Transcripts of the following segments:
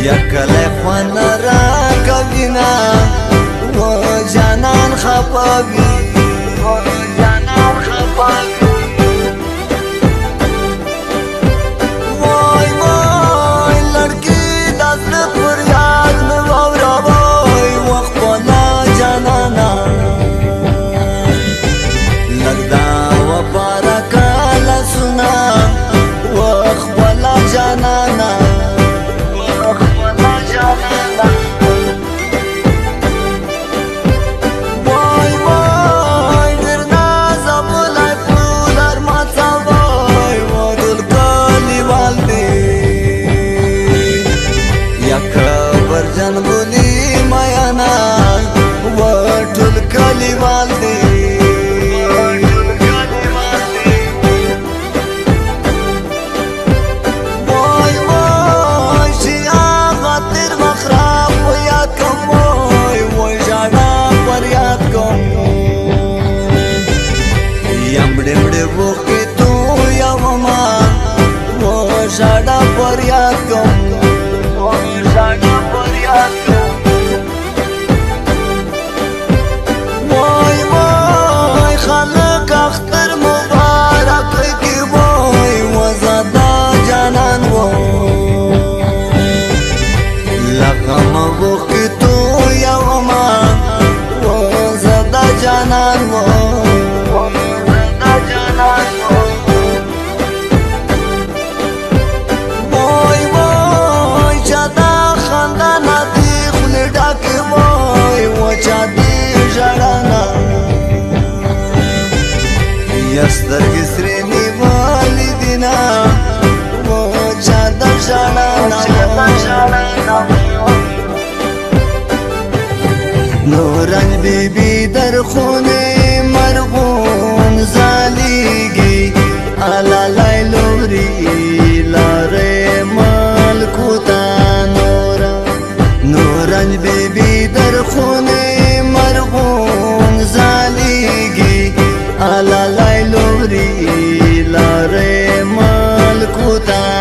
یکلی خوان را کوینا و جانان خپاوی وای وای لڑکی دست پر یاد میں باورا وای وقت پولا جانانا لگدا و پارا کالا سنا وقت پولا جانانا جنبولی میانا وٹل کلی والدی وای وای شیعہ خاطر مخراب و یاد کم وای وای جانا پر یاد کم یمڑے مڑے وقی تو یا وما و جانا پر یاد کم وای وای خالق اختر مبارک کی وای وزادا جانان وای لقم وقی تو یوما وزادا جانان وای وای چادا خاندان دی خلی ڈاکی وای و چادی جڑانا یسترگی سرینی والدینا و چادا جڑانا نورنج بی بی در خونه مرغون زالیگی علا لیلوری لاره ملکوتا نورنج بی بی در خونه مرغون زالیگی علا لیلوری لاره ملکوتا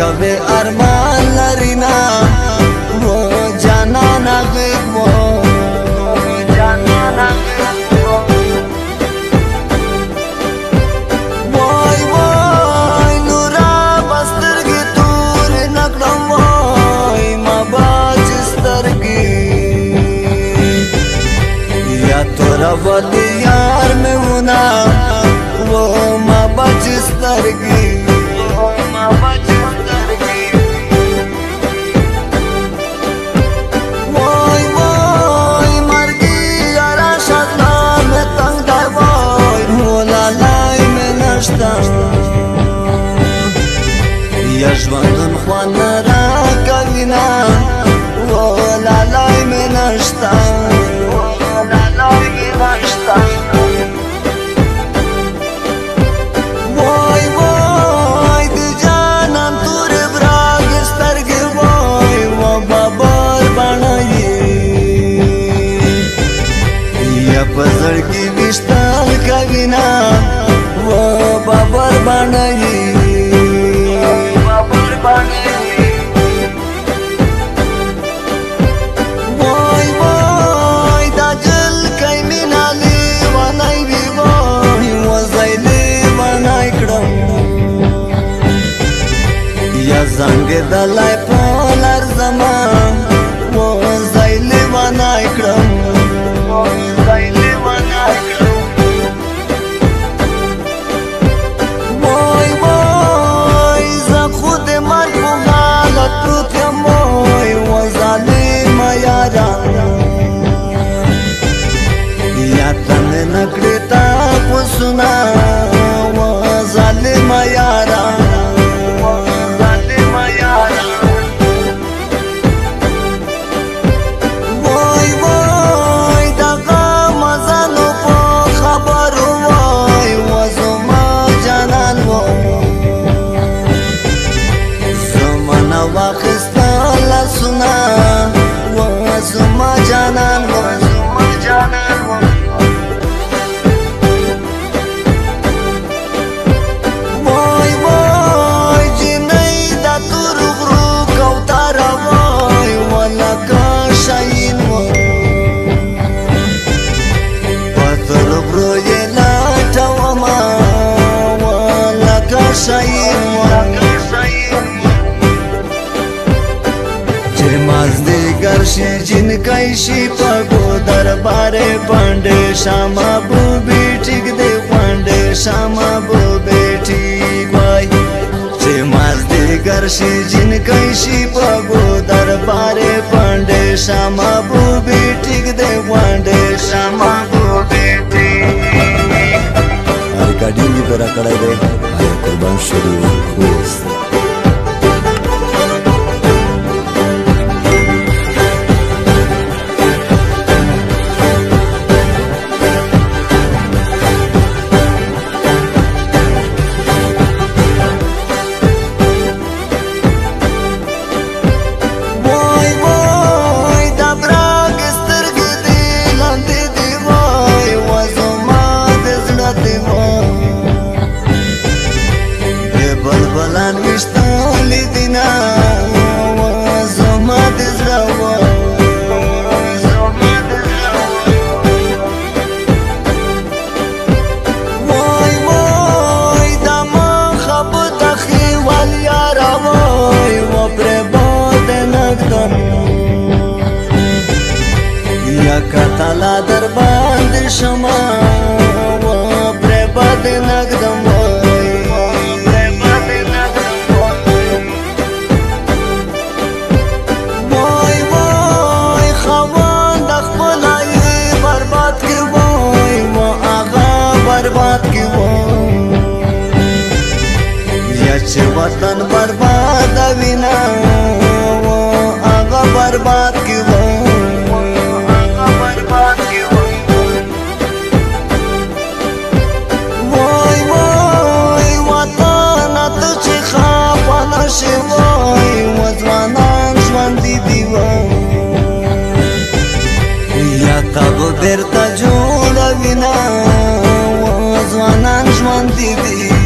کبھی ارمان لرینا وہ جانا نغیب وای وای نورا بسترگی تور نکڑم وای ما باچ سترگی یا تورا ولی یار میں ہونا وہ ما باچ سترگی یا ژوندون خوان را کوینا ولالای می نشتا وای وای دی جانان تور براگ سترگی وای و بابر بانایی یا پزړګي وشتال کوینا و بابر بانایی وای وای دا جل کای مینالی ونای وی وای و زایلی ونای کړم یا زنګ دلای پولر زمان و زایلی ونای کړم وای وای چې مازدیګر شي جنکۍ شي په دربارې پنډې شامه بوبې ټیک دی پنډې شامه بوبې ټیک وای چې مازدیګر شي جنکۍ شي په دربارې پنډې شامه بوبې ټیک دی پنډې شامه بوبې ټیک ریکارډینګ یې پیرا کړی دی آیا قربان شروع خوست بلان وشتالی دینا زما دزروا وای وای دما خب دخی والیارا وای و پر باد نگدم یا کتالا در باند شما و پر باد نگدم برباد کی وہ یا چې وطن برباد وینا وہ آغا برباد کی وہ آغا برباد کی وہ وای وای وطن ته چې خاپه نشي وای وځوانان ژوندي دي یا تب بیرته جوړه وینا ځوانان ژوندي دي